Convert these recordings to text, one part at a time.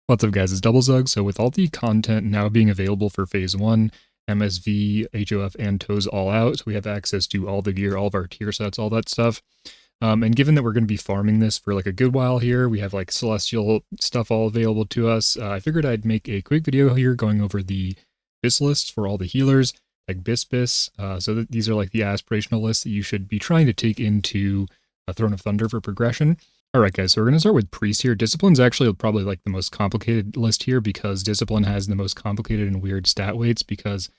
What's up, guys? It's Double Zug. So with all the content now being available for Phase 1, MSV, HOF, and TOES all out, so we have access to all the gear, all of our tier sets, all that stuff. And given that we're going to be farming this for like a good while here, we have like Celestial stuff all available to us. I figured I'd make a quick video here going over the BIS lists for all the healers, like BIS. So these are like the aspirational lists that you should be trying to take into a Throne of Thunder for progression. All right, guys, so we're going to start with Priest here. Discipline's actually probably like the most complicated list here because Discipline has the most complicated and weird stat weights because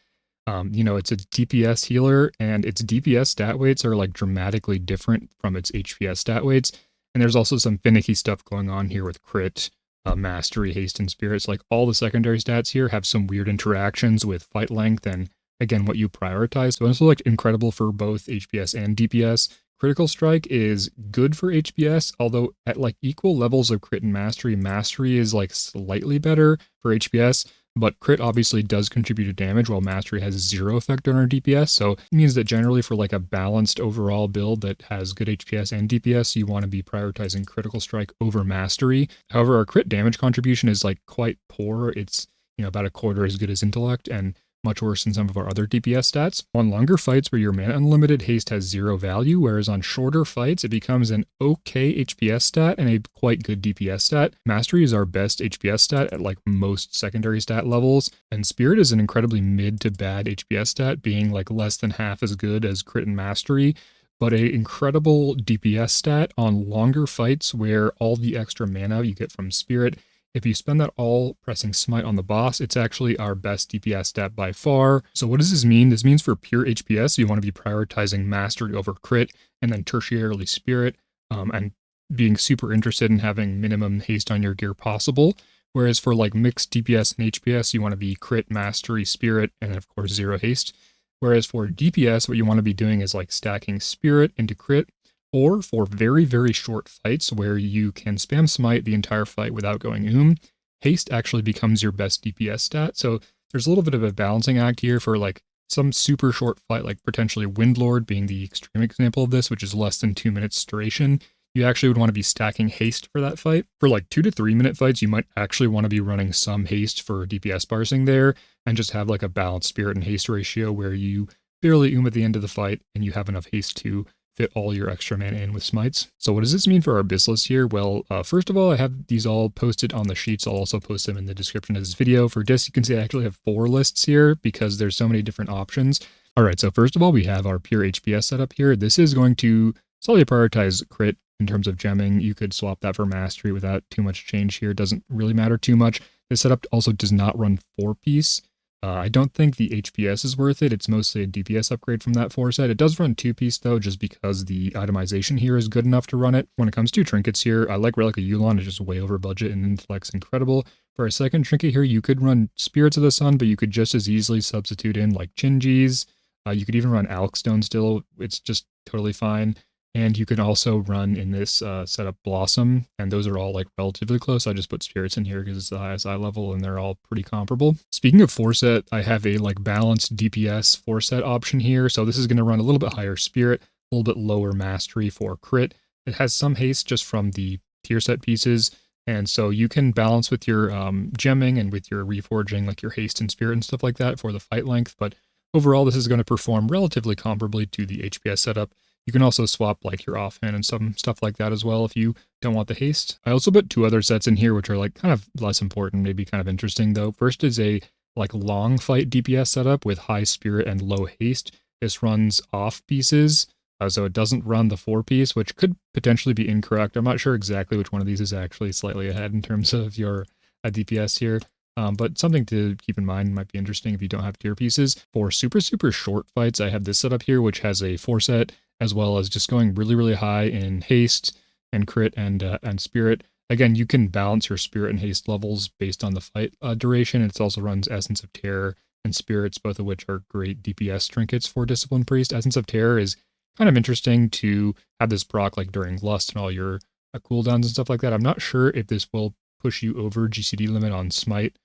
it's a DPS healer, and its DPS stat weights are like dramatically different from its HPS stat weights. And there's also some finicky stuff going on here with crit, mastery, haste, and spirits. Like all the secondary stats here have some weird interactions with fight length and again what you prioritize. So it's like incredible for both HPS and DPS. Critical Strike is good for HPS, although at like equal levels of crit and mastery, mastery is like slightly better for HPS. But crit obviously does contribute to damage, while mastery has zero effect on our DPS. So it means that generally for like a balanced overall build that has good HPS and DPS, you want to be prioritizing critical strike over mastery. However, our crit damage contribution is like quite poor. It's, about a quarter as good as intellect and much worse than some of our other DPS stats. On longer fights where your mana unlimited, haste has zero value, whereas on shorter fights, it becomes an okay HPS stat and a quite good DPS stat. Mastery is our best HPS stat at like most secondary stat levels, and Spirit is an incredibly mid to bad HPS stat, being like less than half as good as crit and mastery, but a incredible DPS stat on longer fights where all the extra mana you get from Spirit, if you spend that all pressing Smite on the boss, it's actually our best DPS stat by far. So what does this mean? This means for pure HPS, you want to be prioritizing Mastery over Crit, and then tertiarily Spirit, and being super interested in having minimum haste on your gear possible. Whereas for like mixed DPS and HPS, you want to be Crit, Mastery, Spirit, and of course zero haste. Whereas for DPS, what you want to be doing is like stacking Spirit into Crit, or for very, very short fights where you can spam smite the entire fight without going haste actually becomes your best DPS stat. So there's a little bit of a balancing act here for like some super short fight, like potentially Windlord being the extreme example of this, which is less than 2 minutes duration. You actually would want to be stacking haste for that fight. For like 2 to 3 minute fights, you might actually want to be running some haste for DPS parsing there and just have like a balanced spirit and haste ratio where you barely at the end of the fight and you have enough haste to fit all your extra mana in with smites. So what does this mean for our BIS list here? Well, first of all, I have these all posted on the sheets. I'll also post them in the description of this video. For DIS, you can see I actually have 4 lists here because there's so many different options. All right, so first of all, we have our pure HPS setup here. This is going to solely prioritize crit in terms of gemming. You could swap that for mastery without too much change here. It doesn't really matter too much. This setup also does not run 4-piece. I don't think the HPS is worth it. It's mostly a DPS upgrade from that 4 set. It does run 2-piece though, just because the itemization here is good enough to run it. When it comes to trinkets here, I like Relic of Yulon. It's just way over budget and intellect's incredible. For a second trinket here, you could run Spirits of the Sun, but you could just as easily substitute in like Chinjis. You could even run Alkstone still. It's just totally fine. And you can also run in this setup Blossom, and those are all like relatively close. I just put Spirits in here because it's the highest eye level and they're all pretty comparable. Speaking of 4-set, I have a like balanced DPS 4-set option here. So this is going to run a little bit higher Spirit, a little bit lower Mastery for crit. It has some haste just from the tier set pieces. And so you can balance with your gemming and with your reforging, like your haste and spirit and stuff like that for the fight length. But overall, this is going to perform relatively comparably to the HPS setup. You can also swap like your offhand and some stuff like that as well if you don't want the haste. I also put 2 other sets in here which are like kind of less important, maybe kind of interesting though. First is a like long fight DPS setup with high spirit and low haste. This runs off pieces, so it doesn't run the 4-piece, which could potentially be incorrect. I'm not sure exactly which one of these is actually slightly ahead in terms of your DPS here. But something to keep in mind, might be interesting if you don't have tier pieces. For super, super short fights, I have this setup here, which has a 4-set, as well as just going really, really high in haste and crit and spirit. Again, you can balance your spirit and haste levels based on the fight duration. It also runs Essence of Terror and Spirits, both of which are great DPS trinkets for Discipline Priest. Essence of Terror is kind of interesting to have this proc like during Lust and all your cooldowns and stuff like that. I'm not sure if this will push you over GCD limit on Smite.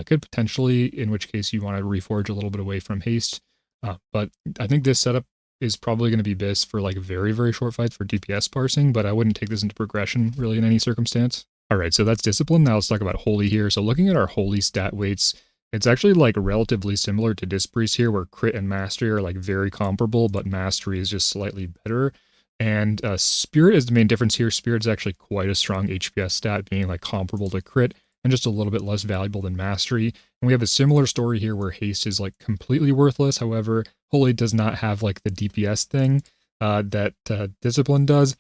Could potentially, in which case you want to reforge a little bit away from haste. But I think this setup is probably going to be BIS for like very, very short fights for DPS parsing, but I wouldn't take this into progression really in any circumstance. All right, so that's discipline. Now let's talk about holy here. So looking at our holy stat weights, it's actually like relatively similar to Hpriest here, where crit and mastery are like very comparable, but mastery is just slightly better. And spirit is the main difference here. Spirit's actually quite a strong HPS stat, being like comparable to crit and just a little bit less valuable than mastery. And we have a similar story here where haste is like completely worthless. However, holy does not have like the DPS thing that discipline does.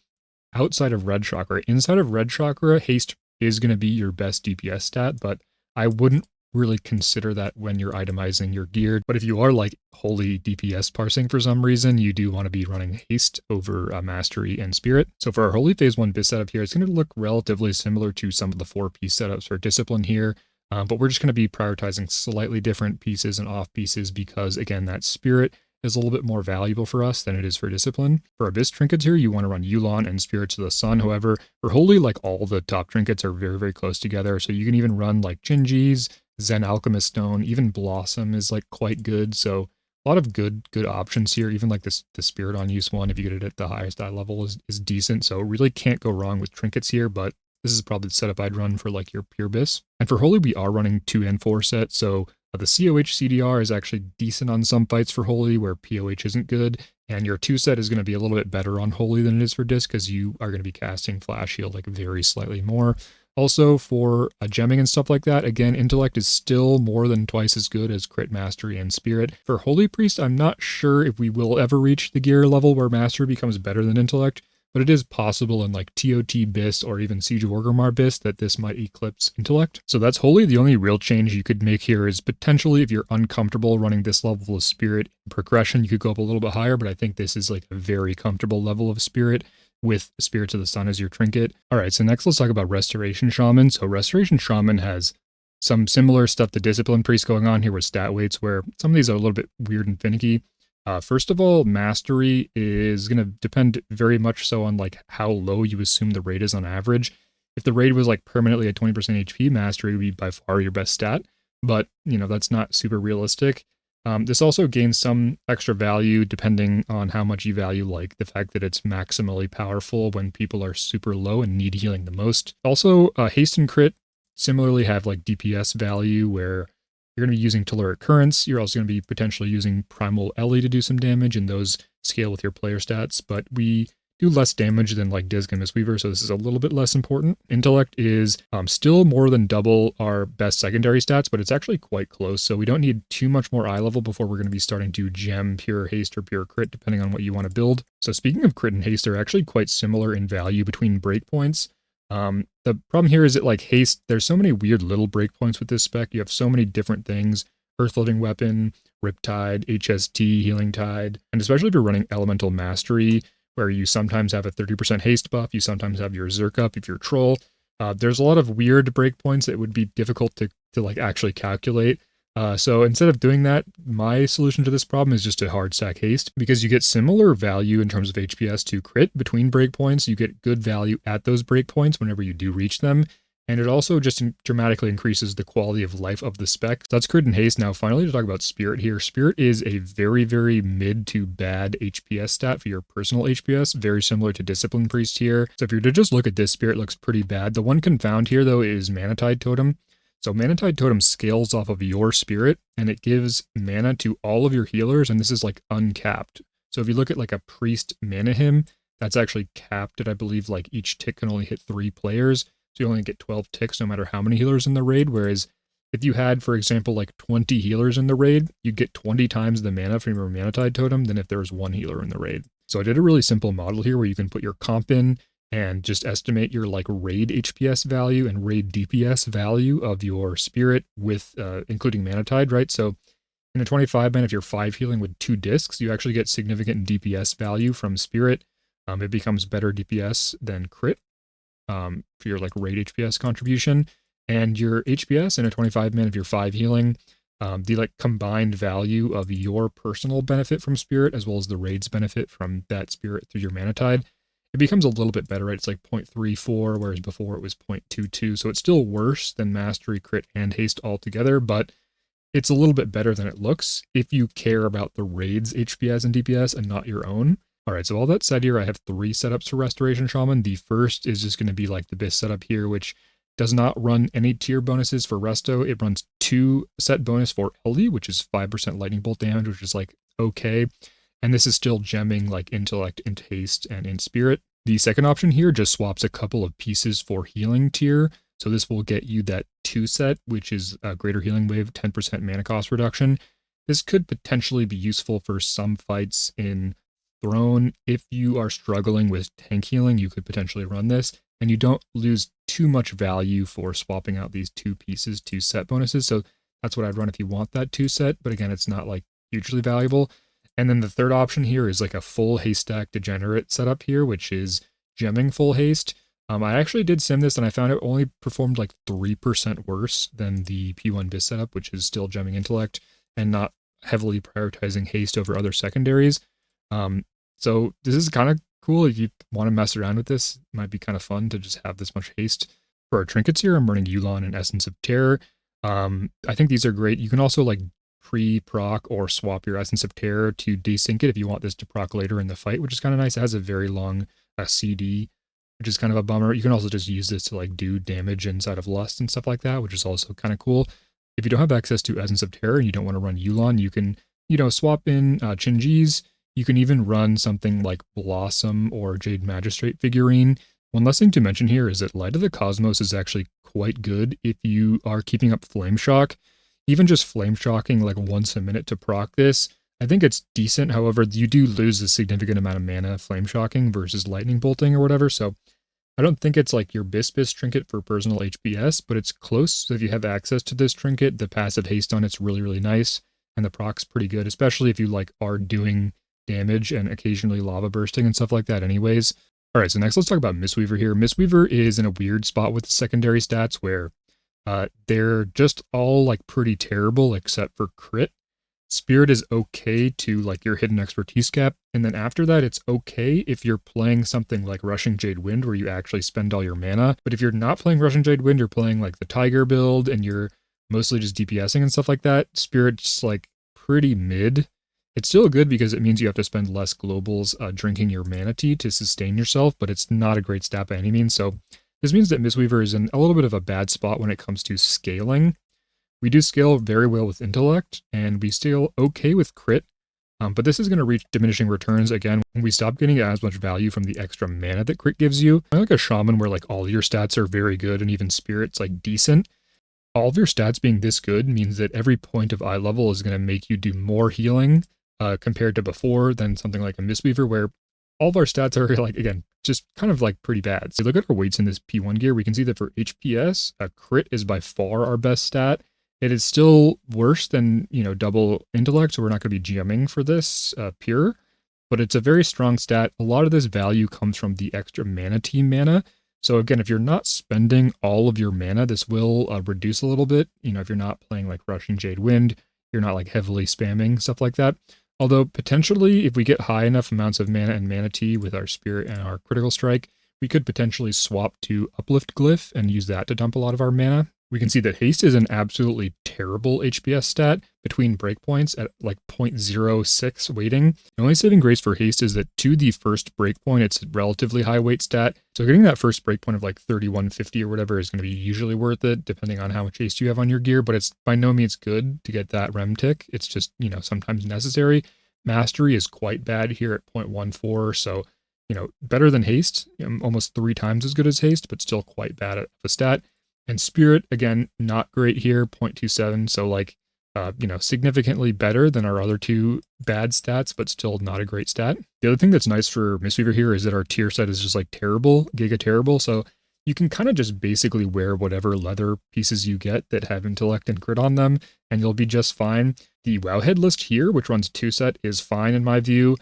Outside of red chakra, inside of red chakra, haste is going to be your best DPS stat, but I wouldn't really consider that when you're itemizing your gear. But if you are like holy DPS parsing for some reason, you do want to be running haste over mastery and spirit. So for our holy phase 1 bis setup here, it's going to look relatively similar to some of the 4-piece setups for discipline here. But we're just going to be prioritizing slightly different pieces and off pieces because, again, that spirit is a little bit more valuable for us than it is for discipline. For Abyss trinkets here, you want to run Yulon and Spirits of the Sun. However, for Holy, like all the top trinkets are very, very close together. So you can even run like Jinji's, Zen Alchemist Stone, even Blossom is like quite good. So a lot of good options here. Even like this, the Spirit on Use one, if you get it at the highest eye level, is decent. So really can't go wrong with trinkets here, but this is probably the setup I'd run for like your pure Bis. And for Holy, we are running 2 and 4 set. So the COH CDR is actually decent on some fights for Holy, where POH isn't good, and your 2 set is going to be a little bit better on Holy than it is for Disc, because you are going to be casting Flash Heal like very slightly more. Also, for gemming and stuff like that, again, Intellect is still more than twice as good as Crit, Mastery, and Spirit. For Holy Priest, I'm not sure if we will ever reach the gear level where Mastery becomes better than Intellect, but it is possible in like TOT Bis or even Siege of Orgrimmar Bis that this might eclipse Intellect. So that's Holy. The only real change you could make here is potentially if you're uncomfortable running this level of Spirit progression, you could go up a little bit higher, but I think this is like a very comfortable level of Spirit with Spirits of the Sun as your trinket. All right, so next let's talk about Restoration Shaman. So Restoration Shaman has some similar stuff to Discipline Priest going on here with stat weights, where some of these are a little bit weird and finicky. First of all, mastery is going to depend very much so on like how low you assume the raid is on average. If the raid was like permanently at 20% HP, mastery would be by far your best stat, but you know, that's not super realistic. This also gains some extra value depending on how much you value like the fact that it's maximally powerful when people are super low and need healing the most. Also, haste and crit similarly have like DPS value where you're going to be using Telluric Currents. You're also going to be potentially using Primal Ellie to do some damage, and those scale with your player stats. But we do less damage than like Disc and Mistweaver, so this is a little bit less important. Intellect is still more than double our best secondary stats, but it's actually quite close. So we don't need too much more eye level before we're going to be starting to gem pure haste or pure crit, depending on what you want to build. So speaking of crit and haste, they're actually quite similar in value between breakpoints. The problem here is that like haste, there's so many weird little breakpoints with this spec. You have so many different things: Earth-Living Weapon, Riptide, HST, Healing Tide, and especially if you're running Elemental Mastery, where you sometimes have a 30% haste buff, you sometimes have your Zerk up if you're Troll. There's a lot of weird breakpoints that would be difficult to like actually calculate. So instead of doing that, my solution to this problem is just to hard stack haste, because you get similar value in terms of HPS to crit between breakpoints. You get good value at those breakpoints whenever you do reach them. And it also just dramatically increases the quality of life of the spec. So that's crit and haste. Now, finally, to talk about Spirit here. Spirit is a very, very mid to bad HPS stat for your personal HPS, very similar to Discipline Priest here. So if you're to just look at this, Spirit looks pretty bad. The one confound here, though, is Manatide Totem. So Manatide Totem scales off of your spirit, and it gives mana to all of your healers, and this is like uncapped. So if you look at like a Priest mana hymn, that's actually capped at, I believe, like each tick can only hit 3 players. So you only get 12 ticks no matter how many healers in the raid, whereas if you had, for example, like 20 healers in the raid, you'd get 20 times the mana from your Manatide Totem than if there was 1 healer in the raid. So I did a really simple model here where you can put your comp in and just estimate your like raid HPS value and raid DPS value of your spirit with including Manatide, right? So in a 25 man, if you're 5 healing with 2 discs, you actually get significant DPS value from spirit. It becomes better DPS than crit for your like raid HPS contribution. And your HPS in a 25 man, if you're 5 healing, the like combined value of your personal benefit from spirit as well as the raid's benefit from that spirit through your Manatide, it becomes a little bit better, right? It's like 0.34, whereas before it was 0.22. So it's still worse than Mastery, Crit, and Haste altogether, but it's a little bit better than it looks if you care about the raid's HPS and DPS and not your own. All right, so all that said here, I have 3 setups for Restoration Shaman. The first is just going to be like the Bis setup here, which Does not run any tier bonuses for Resto. It runs 2 set bonus for LD, which is 5% lightning bolt damage, which is like okay. And this is still gemming like intellect, int haste, and in spirit. The second option here just swaps a couple of pieces for healing tier. So this will get you that 2 set, which is a greater healing wave, 10% mana cost reduction. This could potentially be useful for some fights in Throne. If you are struggling with tank healing, you could potentially run this, and you don't lose too much value for swapping out these 2 pieces to set bonuses. So that's what I'd run if you want that 2 set, but again, it's not like hugely valuable. And then the third option here is like a full haste stack degenerate setup here, which is gemming full haste. I actually did sim this and I found it only performed like 3% worse than the P1 Bis setup, which is still gemming intellect and not heavily prioritizing haste over other secondaries. So this is kind of cool. If you want to mess around with this, it might be kind of fun to just have this much haste. For our trinkets here, I'm running Yulon and Essence of Terror. I think these are great. You can also like pre-proc or swap your Essence of Terror to desync it if you want this to proc later in the fight, which is kind of nice. It has a very long CD, which is kind of a bummer. You can also just use this to like do damage inside of Lust and stuff like that, which is also kind of cool. If you don't have access to Essence of Terror and you don't want to run Yulon, you can, swap in Chinjis. You can even run something like Blossom or Jade Magistrate figurine. One last thing to mention here is that Light of the Cosmos is actually quite good if you are keeping up Flame Shock. Even just Flame Shocking like once a minute to proc this, I think it's decent. However, you do lose a significant amount of mana Flame Shocking versus Lightning Bolting or whatever, so I don't think it's like your Bis trinket for personal HPS, but it's close. So if you have access to this trinket, the passive haste on it's really, really nice, and the proc's pretty good, especially if you like are doing damage and occasionally lava bursting and stuff like that anyways. All right, so next let's talk about Mistweaver here. Mistweaver is in a weird spot with the secondary stats where they're just all like pretty terrible except for crit. Spirit is okay to like your hidden expertise cap, and then after that it's okay if you're playing something like Rushing Jade Wind where you actually spend all your mana. But if you're not playing Rushing Jade Wind, you're playing like the Tiger build and you're mostly just DPSing and stuff like that, Spirit's like pretty mid. It's still good because it means you have to spend less globals drinking your mana tea to sustain yourself, but it's not a great stat by any means. So this means that Mistweaver is in a little bit of a bad spot when it comes to scaling. We do scale very well with intellect, and we scale okay with crit, but this is going to reach diminishing returns again when we stop getting as much value from the extra mana that crit gives you. I like a Shaman where like all your stats are very good and even Spirit's like decent. All of your stats being this good means that every point of eye level is going to make you do more healing compared to before than something like a Mistweaver where all of our stats are like, again, just kind of like pretty bad. So look at our weights in this P1 gear. We can see that for HPS, a crit is by far our best stat. It is still worse than, double intellect, so we're not going to be GMing for this pure, but it's a very strong stat. A lot of this value comes from the extra mana team mana. So again, if you're not spending all of your mana, this will reduce a little bit. If you're not playing like Rushing Jade Wind, you're not like heavily spamming, stuff like that. Although potentially, if we get high enough amounts of mana and mana tea with our Spirit and our Critical Strike, we could potentially swap to Uplift Glyph and use that to dump a lot of our mana. We can see that haste is an absolutely terrible HPS stat between breakpoints at like 0.06 weighting. The only saving grace for haste is that to the first breakpoint, it's a relatively high weight stat. So getting that first breakpoint of like 3150 or whatever is going to be usually worth it, depending on how much haste you have on your gear, but it's by no means good to get that rem tick. It's just, sometimes necessary. Mastery is quite bad here at 0.14, so, better than haste, almost 3 times as good as haste, but still quite bad at the stat. And Spirit, again, not great here, 0.27, so like, significantly better than our other 2 bad stats, but still not a great stat. The other thing that's nice for Mistweaver here is that our tier set is just like terrible, giga terrible, so you can kind of just basically wear whatever leather pieces you get that have intellect and crit on them, and you'll be just fine. The Wowhead list here, which runs 2 set, is fine in my view.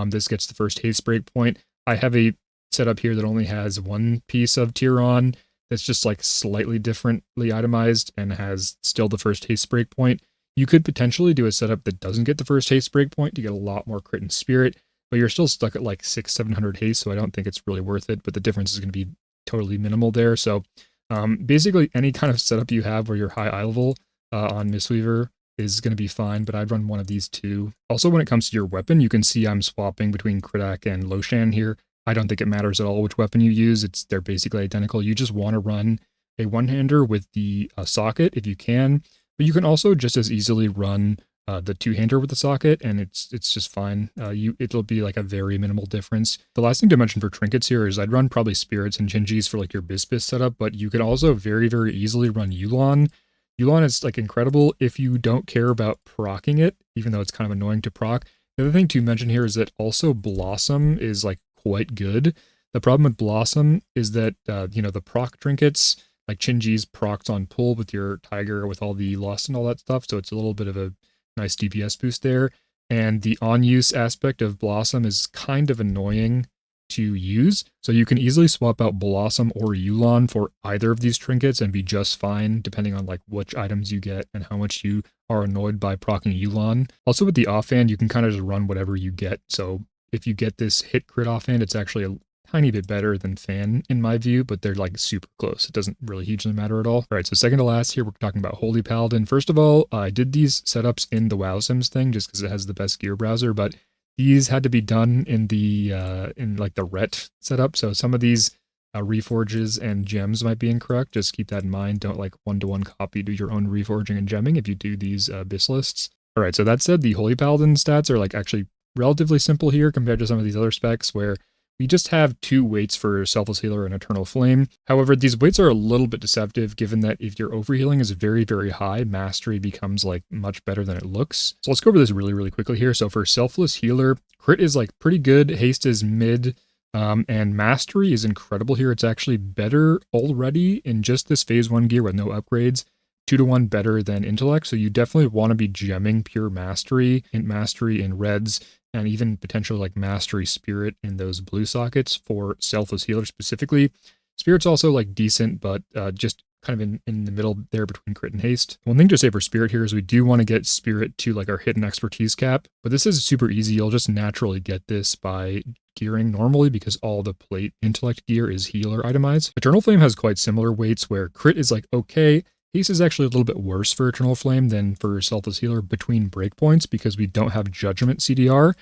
This gets the first haste breakpoint. I have a setup here that only has 1 piece of tier on, that's just like slightly differently itemized and has still the first haste breakpoint. You could potentially do a setup that doesn't get the first haste breakpoint to get a lot more crit and Spirit, but you're still stuck at like 600-700 haste, so I don't think it's really worth it, but the difference is going to be totally minimal there. So basically any kind of setup you have where you're high eye level on Mistweaver is going to be fine, but I'd run one of these 2. Also, when it comes to your weapon, you can see I'm swapping between Kridak and Loshan here. I don't think it matters at all which weapon you use. They're basically identical. You just want to run a one-hander with the socket if you can, but you can also just as easily run the two-hander with the socket, and it's just fine. It'll be like a very minimal difference. The last thing to mention for trinkets here is I'd run probably spirits and Chinjis for like your Bispis setup, but you could also very, very easily run Yulon. Yulon is like incredible if you don't care about proccing it, even though it's kind of annoying to proc. The other thing to mention here is that also Blossom is like quite good. The problem with Blossom is that, the proc trinkets, like Chinji's procs on pull with your Tiger with all the Lust and all that stuff, so it's a little bit of a nice DPS boost there. And the on-use aspect of Blossom is kind of annoying to use, so you can easily swap out Blossom or Yulon for either of these trinkets and be just fine, depending on like which items you get and how much you are annoyed by proccing Yulon. Also with the offhand, you can kind of just run whatever you get, so if you get this hit crit offhand, it's actually a tiny bit better than Fan in my view, but they're like super close. It doesn't really hugely matter at all. All right, so second to last here, we're talking about Holy Paladin. First of all, I did these setups in the WoW Sims thing just because it has the best gear browser, but these had to be done in the like the RET setup. So some of these reforges and gems might be incorrect. Just keep that in mind. Don't like one-to-one copy do your own reforging and gemming if you do these BIS lists. All right, so that said, the Holy Paladin stats are like actually relatively simple here compared to some of these other specs where we just have 2 weights for Selfless Healer and Eternal Flame. However, these weights are a little bit deceptive given that if your overhealing is very, very high, Mastery becomes like much better than it looks. So let's go over this really, really quickly here. So for Selfless Healer, crit is like pretty good, haste is mid, and Mastery is incredible here. It's actually better already in just this phase 1 gear with no upgrades. 2-to-1 better than Intellect, so you definitely want to be gemming pure Mastery, Int Mastery in reds, and even potential like Mastery Spirit in those blue sockets for Selfless Healer specifically. Spirit's also like decent, but just kind of in the middle there between crit and haste. One thing to say for Spirit here is we do want to get Spirit to like our hit and expertise cap, but this is super easy. You'll just naturally get this by gearing normally because all the plate intellect gear is healer itemized. Eternal Flame has quite similar weights where crit is like okay, haste is actually a little bit worse for Eternal Flame than for Selfless Healer between breakpoints because we don't have Judgment CDR,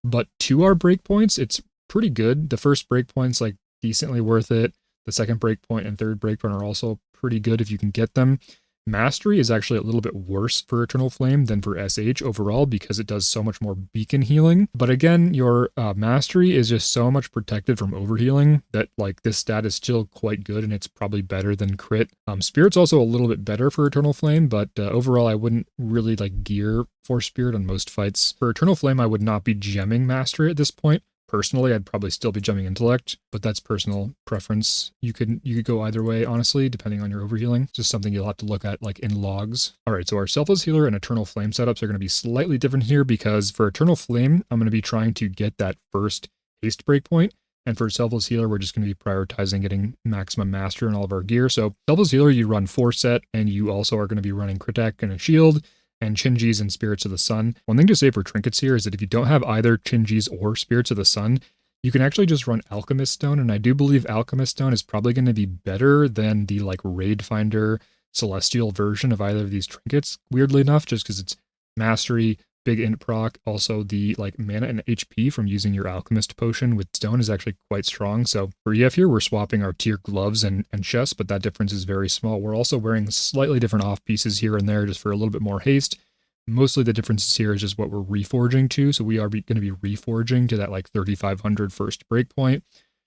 but to our breakpoints, it's pretty good. The first breakpoint's like decently worth it. The second breakpoint and third breakpoint are also pretty good if you can get them. Mastery is actually a little bit worse for Eternal Flame than for SH overall because it does so much more beacon healing. But again, your Mastery is just so much protected from overhealing that like this stat is still quite good and it's probably better than crit. Spirit's also a little bit better for Eternal Flame, but overall I wouldn't really like gear for Spirit on most fights. For Eternal Flame, I would not be gemming Mastery at this point. Personally, I'd probably still be gemming Intellect, but that's personal preference. You could go either way, honestly, depending on your overhealing. Just something you'll have to look at like in logs. All right, so our Selfless Healer and Eternal Flame setups are going to be slightly different here because for Eternal Flame, I'm going to be trying to get that first haste breakpoint. And for Selfless Healer, we're just going to be prioritizing getting maximum master in all of our gear. So Selfless Healer, you run 4 set, and you also are going to be running Critek and a shield, and Chinjis and Spirits of the Sun. One thing to say for trinkets here is that if you don't have either Chinjis or Spirits of the Sun, you can actually just run Alchemist Stone, and I do believe Alchemist Stone is probably going to be better than the like Raid Finder Celestial version of either of these trinkets, weirdly enough, just because it's Mastery, big int proc, also the like mana and HP from using your Alchemist potion with Stone is actually quite strong. So for EF here, we're swapping our tier gloves and chests, but that difference is very small. We're also wearing slightly different off pieces here and there just for a little bit more haste. Mostly the differences here is just what we're reforging to. So we are going to be reforging to that like 3,500 first breakpoint.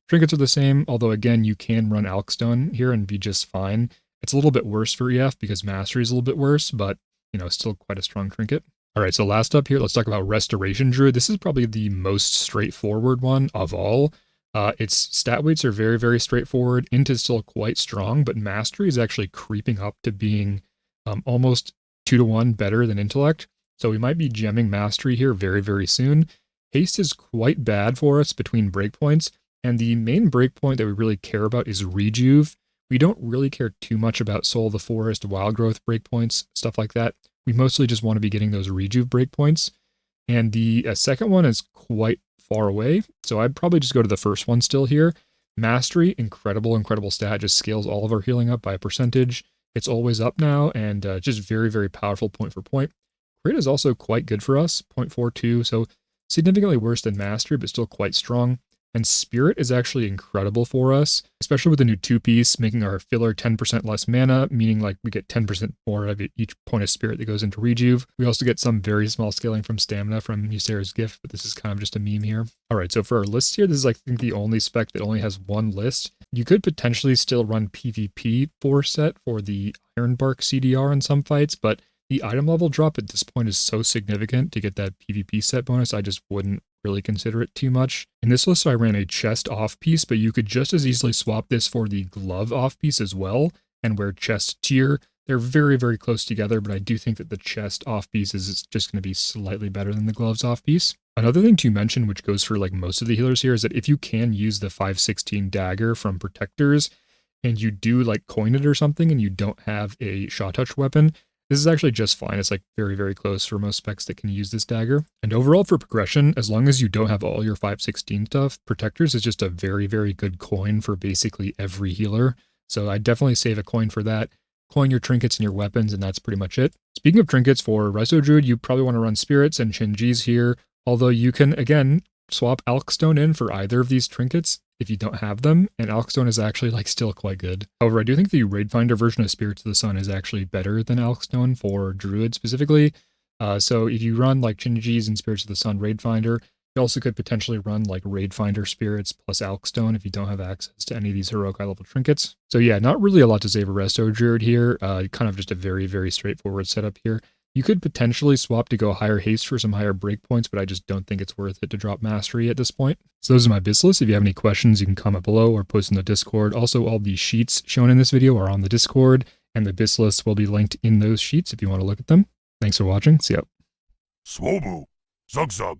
Trinkets are the same, although again, you can run Alkstone here and be just fine. It's a little bit worse for EF because Mastery is a little bit worse, but still quite a strong trinket. All right, so last up here, let's talk about Restoration Druid. This is probably the most straightforward one of all. Its stat weights are very, very straightforward. Int is still quite strong, but Mastery is actually creeping up to being almost 2-to-1 better than Intellect. So we might be gemming Mastery here very, very soon. Haste is quite bad for us between breakpoints, and the main breakpoint that we really care about is Rejuve. We don't really care too much about Soul of the Forest, Wild Growth breakpoints, stuff like that. We mostly just want to be getting those Rejuve breakpoints. And the second one is quite far away, so I'd probably just go to the first one still here. Mastery, incredible, incredible stat, just scales all of our healing up by a percentage. It's always up now, and just very, very powerful point for point. Crit is also quite good for us, 0.42, so significantly worse than Mastery, but still quite strong. And Spirit is actually incredible for us, especially with the new 2-piece, making our filler 10% less mana, meaning like we get 10% more of each point of Spirit that goes into Rejuve. We also get some very small scaling from Stamina from Ysera's Gift, but this is kind of just a meme here. All right, so for our list here, this is I think the only spec that only has one list. You could potentially still run PvP 4 set for the Ironbark CDR in some fights, but the item level drop at this point is so significant to get that PvP set bonus, I just wouldn't really consider it too much. In this list, I ran a chest off piece, but you could just as easily swap this for the glove off piece as well and wear chest tier. They're very, very close together, but I do think that the chest off piece is just going to be slightly better than the gloves off piece. Another thing to mention, which goes for like most of the healers here, is that if you can use the 516 dagger from protectors and you do like coin it or something and you don't have a shot touch weapon, this is actually just fine. It's like very, very close for most specs that can use this dagger. And overall for progression, as long as you don't have all your 516 stuff, Protectors is just a very, very good coin for basically every healer. So I definitely save a coin for that. Coin your trinkets and your weapons, and that's pretty much it. Speaking of trinkets, for Resto Druid, you probably want to run Spirits and Shinji's here, although you can, again, swap Alkstone in for either of these trinkets if you don't have them, and Alkstone is actually like still quite good. However, I do think the Raidfinder version of Spirits of the Sun is actually better than Alkstone for Druid specifically. So if you run like Shinji's and Spirits of the Sun Raidfinder, you also could potentially run like Raidfinder Spirits plus Alkstone if you don't have access to any of these heroic high level trinkets. So yeah, not really a lot to say for Resto Druid here. Kind of just a very, very straightforward setup here. You could potentially swap to go higher haste for some higher breakpoints, but I just don't think it's worth it to drop mastery at this point. So those are my biz lists. If you have any questions, you can comment below or post in the Discord. Also, all the sheets shown in this video are on the Discord, and the biz lists will be linked in those sheets if you want to look at them. Thanks for watching. See ya. Swobu, Zug Zug.